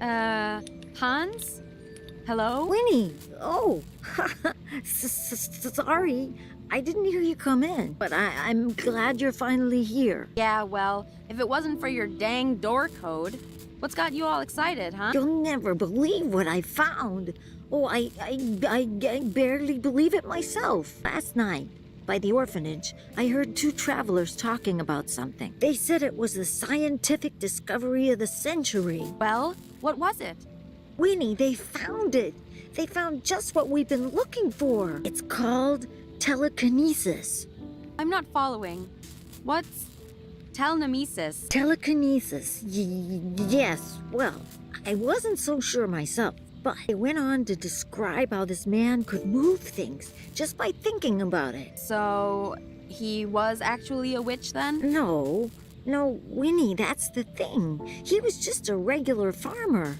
Hans? Hello? Winnie! Oh! Sorry. I didn't hear you come in, but I'm glad you're finally here. Yeah, well, if it wasn't for your dang door code, what's got you all excited, huh? You'll never believe what I found. Oh, I barely believe it myself. Last night, by the orphanage, I heard two travelers talking about something. They said it was the scientific discovery of the century. Well, what was it? Winnie, they found it. They found just what we've been looking for. It's called telekinesis. I'm not following. What's telekinesis? Telekinesis, yes. Well, I wasn't so sure myself, but it went on to describe how this man could move things just by thinking about it. So, he was actually a witch then? No, Winnie, that's the thing. He was just a regular farmer.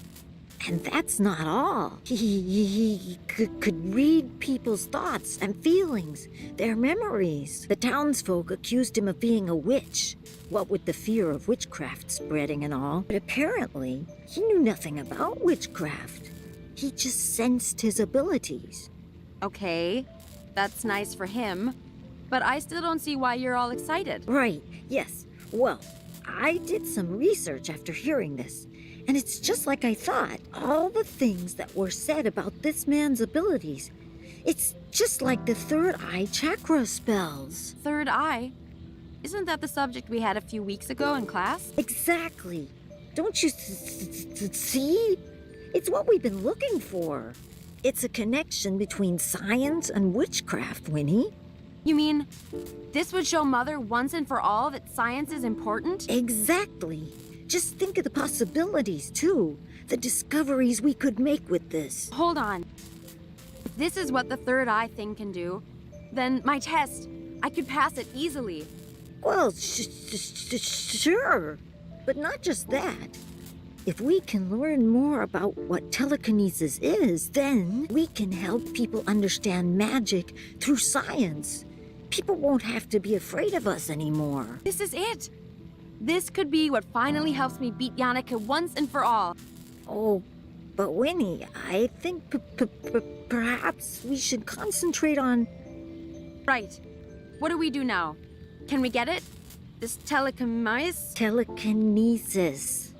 And that's not all. He could read people's thoughts and feelings, their memories. The townsfolk accused him of being a witch, what with the fear of witchcraft spreading and all. But apparently, he knew nothing about witchcraft. He just sensed his abilities. Okay, that's nice for him. But I still don't see why you're all excited. Right, yes. Well, I did some research after hearing this. And it's just like I thought. All the things that were said about this man's abilities. It's just like the third eye chakra spells. Third eye? Isn't that the subject we had a few weeks ago in class? Exactly. Don't you see? It's what we've been looking for. It's a connection between science and witchcraft, Winnie. You mean, this would show Mother once and for all that science is important? Exactly. Just think of the possibilities, too. The discoveries we could make with this. Hold on. If this is what the third eye thing can do, then my test, I could pass it easily. Well, sure. But not just that. If we can learn more about what telekinesis is, then we can help people understand magic through science. People won't have to be afraid of us anymore. This is it. This could be what finally helps me beat Yannicka once and for all. Oh, but Winnie, I think perhaps we should concentrate on... Right. What do we do now? Can we get it? This telekinesis? Telekinesis.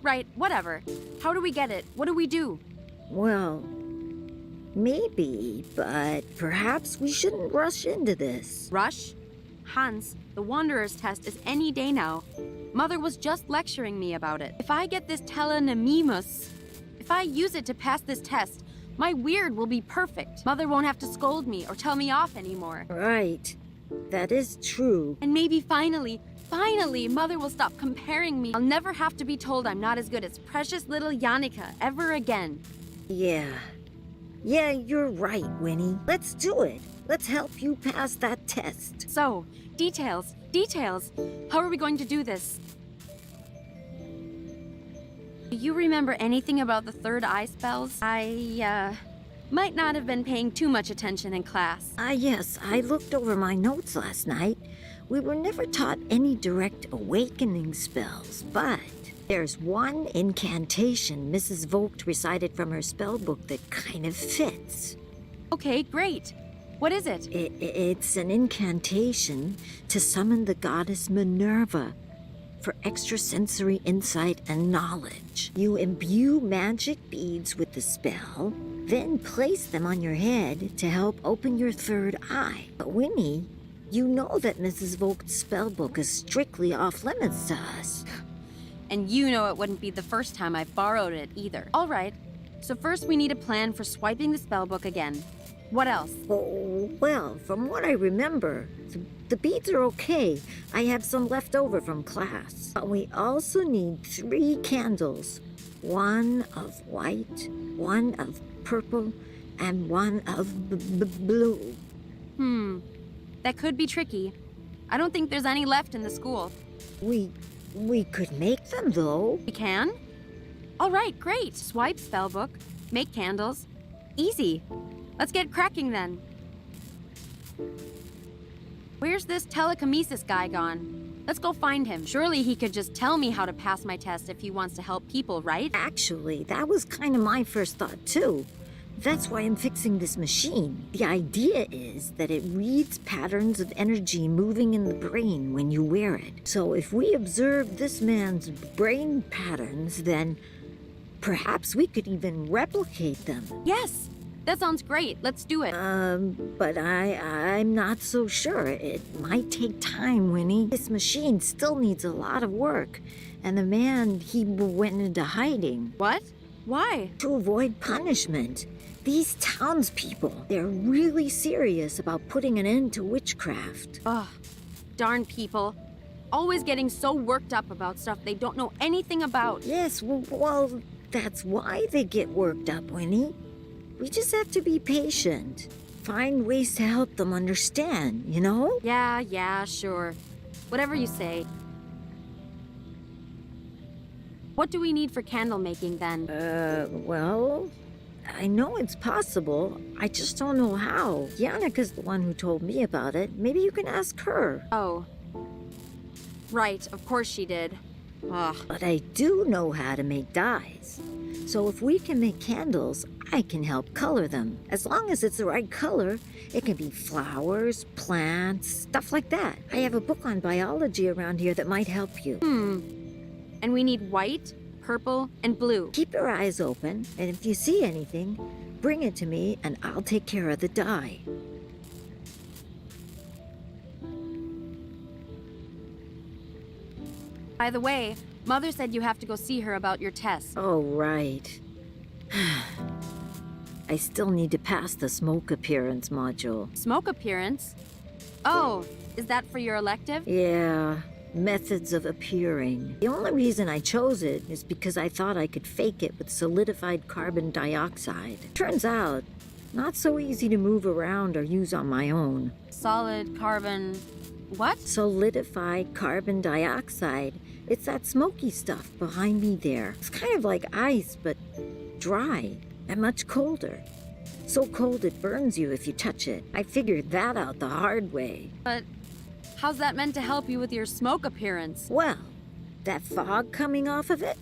Right, whatever. How do we get it? What do we do? Well, maybe, but perhaps we shouldn't rush into this. Rush? Hans, the Wanderer's test is any day now. Mother was just lecturing me about it. If I get this telekinesis, if I use it to pass this test, my weird will be perfect. Mother won't have to scold me or tell me off anymore. Right. That is true. And maybe finally, Mother will stop comparing me. I'll never have to be told I'm not as good as precious little Yannicka ever again. Yeah, you're right, Winnie. Let's do it. Let's help you pass that test. So, details. How are we going to do this? Do you remember anything about the third eye spells? I, might not have been paying too much attention in class. Yes, I looked over my notes last night. We were never taught any direct awakening spells, but there's one incantation Mrs. Vogt recited from her spell book that kind of fits. Okay, great. What is it? It's an incantation to summon the goddess Minerva for extrasensory insight and knowledge. You imbue magic beads with the spell, then place them on your head to help open your third eye. But Winnie, you know that Mrs. Vogt's spellbook is strictly off-limits to us. And you know it wouldn't be the first time I've borrowed it either. All right, so first we need a plan for swiping the spellbook again. What else? Oh, well, from what I remember, the beads are okay. I have some left over from class. But we also need 3 candles. One of white, one of purple, and one of blue. That could be tricky. I don't think there's any left in the school. We could make them, though. We can? All right, great. Swipe spellbook, make candles. Easy. Let's get cracking then. Where's this telekinesis guy gone? Let's go find him. Surely he could just tell me how to pass my test if he wants to help people, right? Actually, that was kind of my first thought, too. That's why I'm fixing this machine. The idea is that it reads patterns of energy moving in the brain when you wear it. So if we observe this man's brain patterns, then perhaps we could even replicate them. Yes, that sounds great. Let's do it. But I'm not so sure. It might take time, Winnie. This machine still needs a lot of work. And the man, he went into hiding. What? Why? To avoid punishment. These townspeople, they're really serious about putting an end to witchcraft. Ugh, darn people. Always getting so worked up about stuff they don't know anything about. Yes, well, that's why they get worked up, Winnie. We just have to be patient. Find ways to help them understand, you know? Yeah, sure. Whatever you say. What do we need for candle making then? Well, I know it's possible. I just don't know how. Yannika's the one who told me about it. Maybe you can ask her. Oh. Right, of course she did. Ugh. But I do know how to make dyes. So if we can make candles, I can help color them. As long as it's the right color, it can be flowers, plants, stuff like that. I have a book on biology around here that might help you. And we need white, purple, and blue. Keep your eyes open, and if you see anything, bring it to me and I'll take care of the dye. By the way, Mother said you have to go see her about your test. Oh, right. I still need to pass the smoke appearance module. Smoke appearance? Oh, is that for your elective? Yeah, methods of appearing. The only reason I chose it is because I thought I could fake it with solidified carbon dioxide. Turns out, not so easy to move around or use on my own. Solid carbon... what? Solidified carbon dioxide. It's that smoky stuff behind me there. It's kind of like ice, but dry and much colder. So cold it burns you if you touch it. I figured that out the hard way. But how's that meant to help you with your smoke appearance? Well, that fog coming off of it,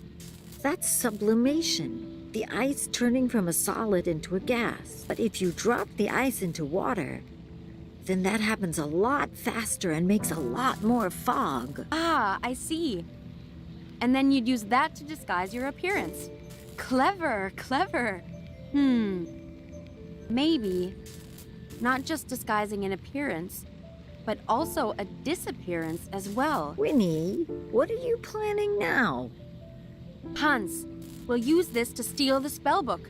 that's sublimation. The ice turning from a solid into a gas. But if you drop the ice into water, then that happens a lot faster and makes a lot more fog. Ah, I see. And then you'd use that to disguise your appearance. Clever. Maybe not just disguising an appearance, but also a disappearance as well. Winnie, what are you planning now? Hans, we'll use this to steal the spellbook.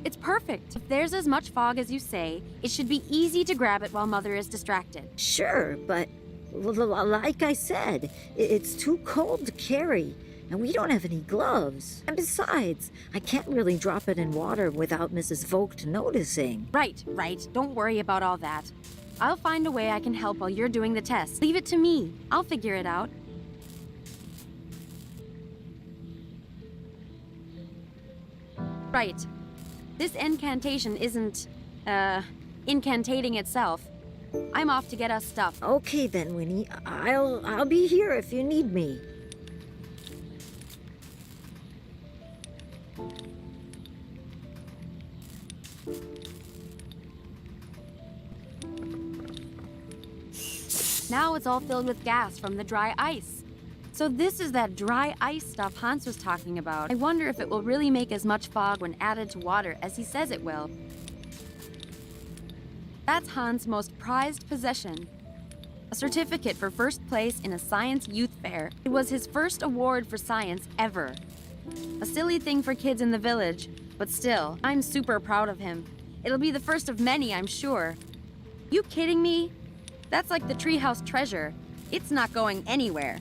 It's perfect. If there's as much fog as you say, it should be easy to grab it while Mother is distracted. Sure, but like I said, it's too cold to carry, and we don't have any gloves. And besides, I can't really drop it in water without Mrs. Vogt noticing. Right. Don't worry about all that. I'll find a way I can help while you're doing the test. Leave it to me. I'll figure it out. Right. This incantation isn't, incantating itself. I'm off to get us stuff. Okay then, Winnie. I'll be here if you need me. Now it's all filled with gas from the dry ice. So this is that dry ice stuff Hans was talking about. I wonder if it will really make as much fog when added to water as he says it will. That's Hans' most prized possession. A certificate for first place in a science youth fair. It was his first award for science ever. A silly thing for kids in the village, but still, I'm super proud of him. It'll be the first of many, I'm sure. You kidding me? That's like the treehouse treasure. It's not going anywhere.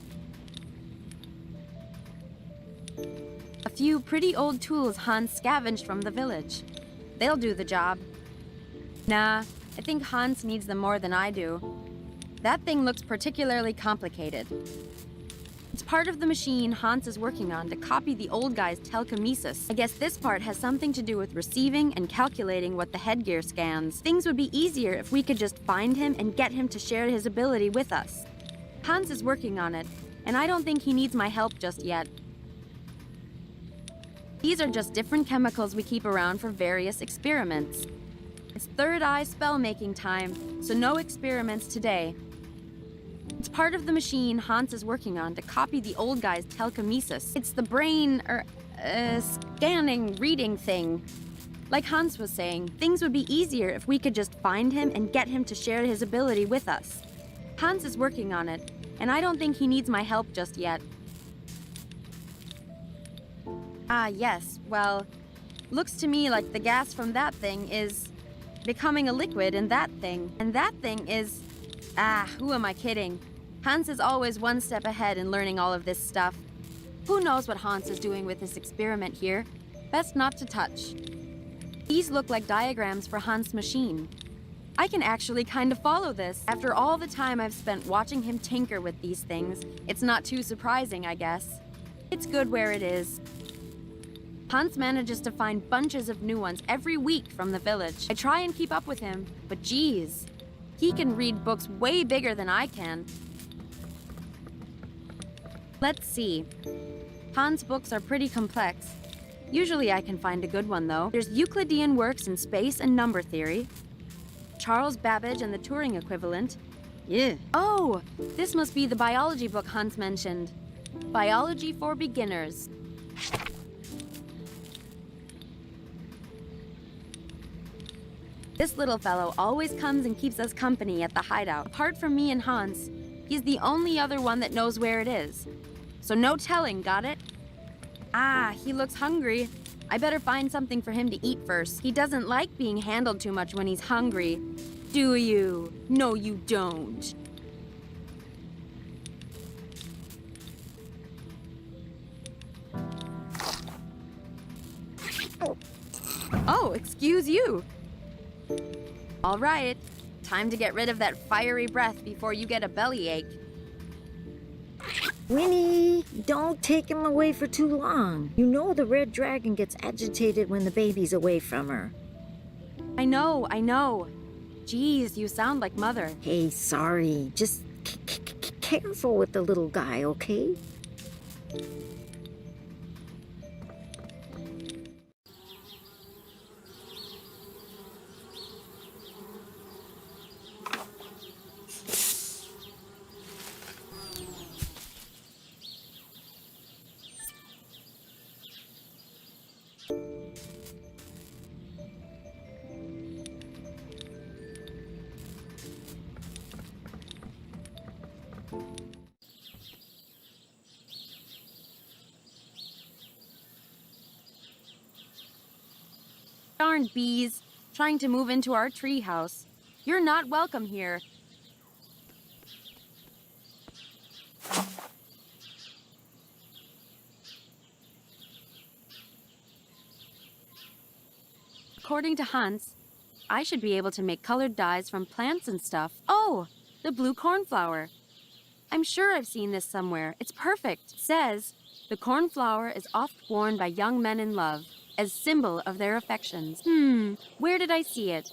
A few pretty old tools Hans scavenged from the village. They'll do the job. Nah, I think Hans needs them more than I do. That thing looks particularly complicated. It's part of the machine Hans is working on to copy the old guy's telekinesis. I guess this part has something to do with receiving and calculating what the headgear scans. Things would be easier if we could just find him and get him to share his ability with us. Hans is working on it, and I don't think he needs my help just yet. These are just different chemicals we keep around for various experiments. It's third eye spell-making time, so no experiments today. It's part of the machine Hans is working on to copy the old guy's telekinesis. It's the brain, scanning, reading thing. Like Hans was saying, things would be easier if we could just find him and get him to share his ability with us. Hans is working on it, and I don't think he needs my help just yet. Ah, yes, well, looks to me like the gas from that thing is becoming a liquid in that thing. And that thing is... who am I kidding? Hans is always one step ahead in learning all of this stuff. Who knows what Hans is doing with this experiment here? Best not to touch. These look like diagrams for Hans' machine. I can actually kind of follow this. After all the time I've spent watching him tinker with these things, it's not too surprising, I guess. It's good where it is. Hans manages to find bunches of new ones every week from the village. I try and keep up with him, but geez, he can read books way bigger than I can. Let's see. Hans' books are pretty complex. Usually I can find a good one, though. There's Euclidean works in space and number theory. Charles Babbage and the Turing equivalent. Yeah. Oh, this must be the biology book Hans mentioned. Biology for Beginners. This little fellow always comes and keeps us company at the hideout. Apart from me and Hans, he's the only other one that knows where it is. So no telling, got it? Ah, he looks hungry. I better find something for him to eat first. He doesn't like being handled too much when he's hungry. Do you? No, you don't. Oh, excuse you. All right, time to get rid of that fiery breath before you get a bellyache. Winnie, don't take him away for too long. You know the red dragon gets agitated when the baby's away from her. I know. Geez, you sound like Mother. Hey, sorry. Just careful with the little guy, okay? Darn bees, trying to move into our treehouse. You're not welcome here. According to Hans, I should be able to make colored dyes from plants and stuff. Oh, the blue cornflower. I'm sure I've seen this somewhere. It's perfect. It says, the cornflower is oft worn by young men in love, as symbol of their affections. Where did I see it?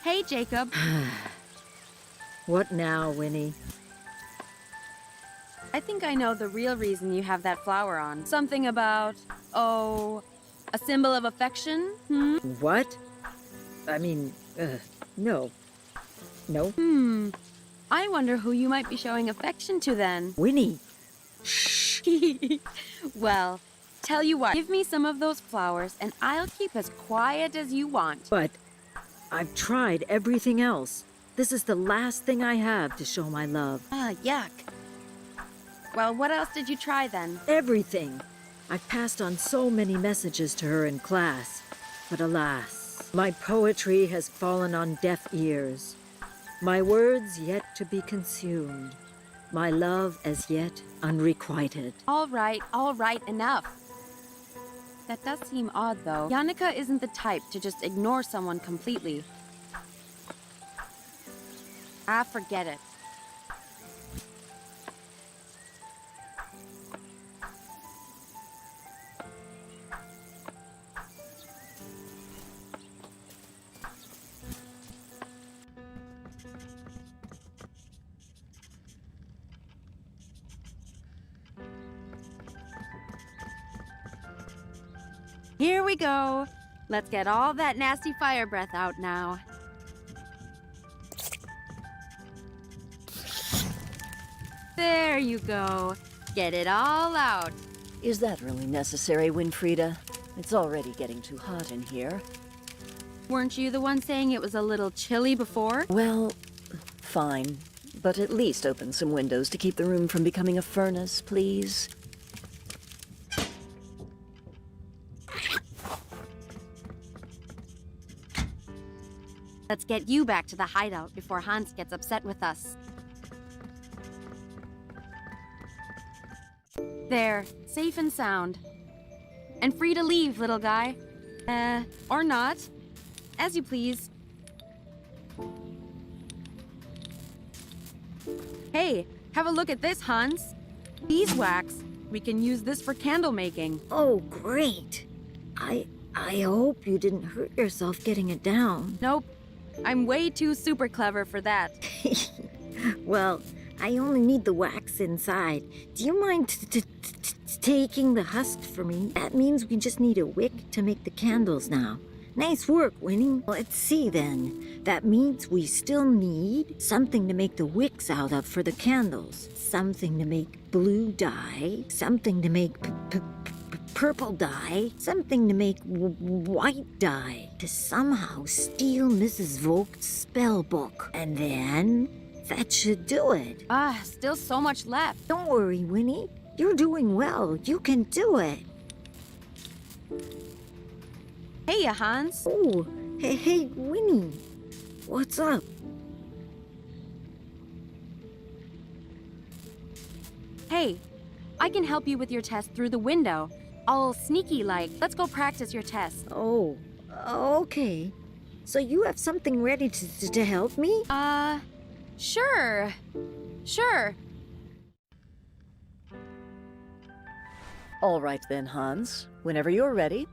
Hey, Jacob. What now, Winnie? I think I know the real reason you have that flower on. Something about, a symbol of affection? What? I mean, no. No? I wonder who you might be showing affection to then. Winnie! Shh! Well, tell you what, give me some of those flowers and I'll keep as quiet as you want. But I've tried everything else. This is the last thing I have to show my love. Ah, yuck. Well, what else did you try then? Everything. I've passed on so many messages to her in class, but alas, my poetry has fallen on deaf ears. My words yet to be consumed. My love as yet unrequited. All right, enough. That does seem odd, though. Yannicka isn't the type to just ignore someone completely. Ah, forget it. Here we go. Let's get all that nasty fire breath out now. There you go. Get it all out. Is that really necessary, Winfrieda? It's already getting too hot in here. Weren't you the one saying it was a little chilly before? Well, fine. But at least open some windows to keep the room from becoming a furnace, please. Let's get you back to the hideout before Hans gets upset with us. There, safe and sound. And free to leave, little guy. Or not. As you please. Hey, have a look at this, Hans. Beeswax. We can use this for candle making. Oh, great. I hope you didn't hurt yourself getting it down. Nope. I'm way too super clever for that. Well, I only need the wax inside. Do you mind taking the husk for me? That means we just need a wick to make the candles now. Nice work, Winnie. Let's see then. That means we still need something to make the wicks out of for the candles. Something to make blue dye. Something to make purple dye. Something to make white dye. To somehow steal Mrs. Vogt's spell book. And then that should do it. Still so much left. Don't worry, Winnie. You're doing well. You can do it. Hey, Hans. Oh, hey, Winnie. What's up? Hey, I can help you with your test through the window. All sneaky-like. Let's go practice your test. Oh, okay. So you have something ready to help me? Sure. Sure. All right then, Hans. Whenever you're ready.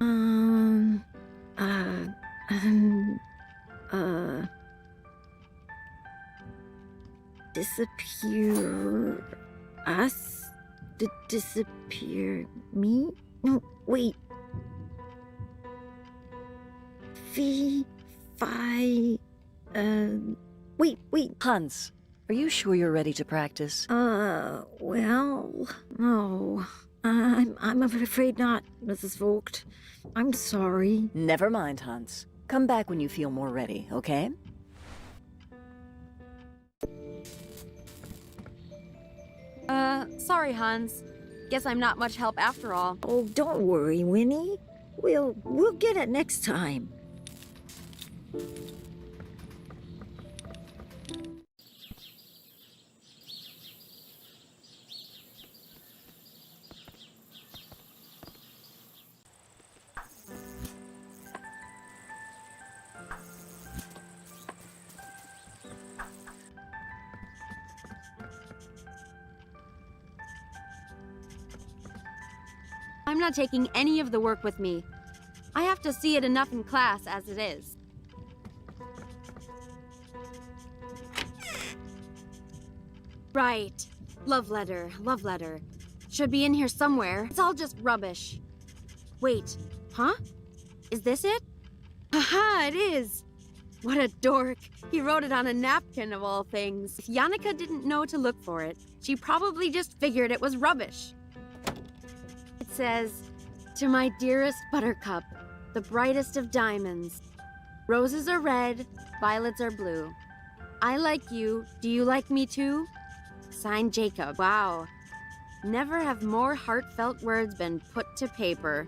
Disappear us? Disappear me? No, wait. Wait. Hans, are you sure you're ready to practice? Well, no. I'm afraid not, Mrs. Vogt. I'm sorry. Never mind, Hans. Come back when you feel more ready, okay? Sorry, Hans. Guess I'm not much help after all. Oh, don't worry, Winnie. We'll get it next time. I'm not taking any of the work with me. I have to see it enough in class as it is. Right. Love letter. Should be in here somewhere. It's all just rubbish. Wait, huh? Is this it? Haha, it is! What a dork. He wrote it on a napkin of all things. If Yannicka didn't know to look for it, she probably just figured it was rubbish. It says, "To my dearest Buttercup, the brightest of diamonds. Roses are red, violets are blue. I like you, do you like me too? Signed, Jacob." Wow. Never have more heartfelt words been put to paper.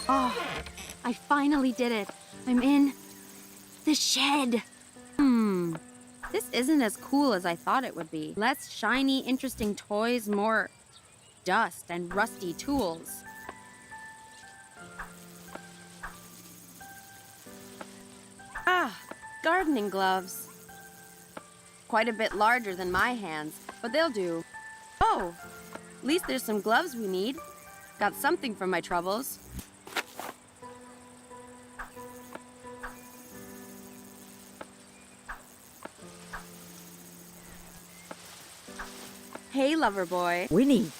Oh, I finally did it. I'm in the shed. This isn't as cool as I thought it would be. Less shiny, interesting toys, more dust and rusty tools. Gardening gloves. Quite a bit larger than my hands, but they'll do. Oh, at least there's some gloves we need. Got something from my troubles. Hey, lover boy. Winnie.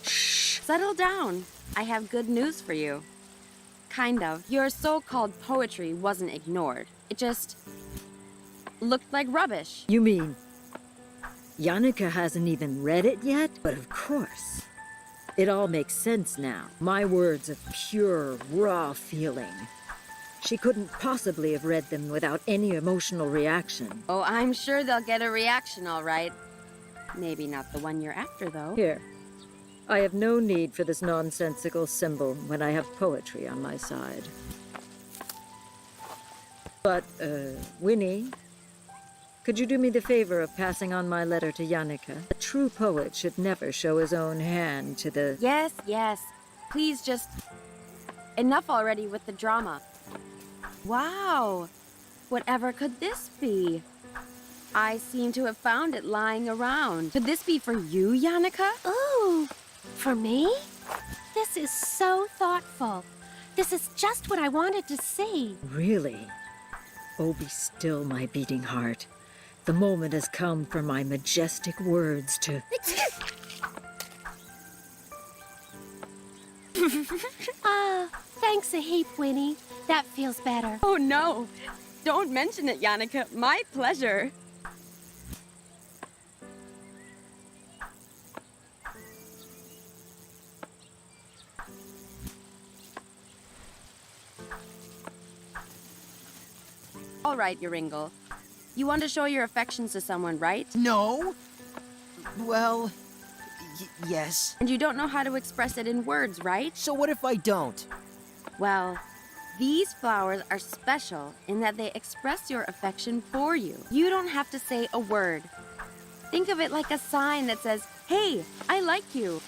Settle down. I have good news for you. Kind of. Your so-called poetry wasn't ignored. It just looked like rubbish. You mean Yannicka hasn't even read it yet? But of course. It all makes sense now. My words of pure, raw feeling. She couldn't possibly have read them without any emotional reaction. Oh, I'm sure they'll get a reaction, all right. Maybe not the one you're after, though. Here. I have no need for this nonsensical symbol when I have poetry on my side. But, Winnie, could you do me the favor of passing on my letter to Yannicka? A true poet should never show his own hand to the... Yes, yes. Please just... Enough already with the drama. Wow. Whatever could this be? I seem to have found it lying around. Could this be for you, Yannicka? Ooh, for me? This is so thoughtful. This is just what I wanted to see. Really? Oh, be still, my beating heart. The moment has come for my majestic words to... Thanks a heap, Winnie. That feels better. Oh, no. Don't mention it, Yannicka. My pleasure. All right, Yoringle. You want to show your affections to someone, right? No. Well, yes. And you don't know how to express it in words, right? So what if I don't? Well, these flowers are special in that they express your affection for you. You don't have to say a word. Think of it like a sign that says, "Hey, I like you."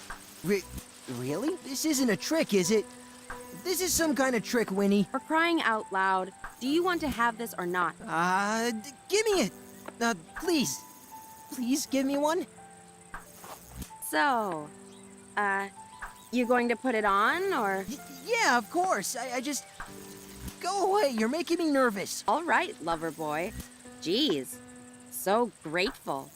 Really? This isn't a trick, is it? This is some kind of trick, Winnie. For crying out loud, do you want to have this or not? Give me it. Please. Please give me one. So, you going to put it on, or? Yeah, of course. I just... Go away, you're making me nervous. All right, lover boy. Geez, so grateful.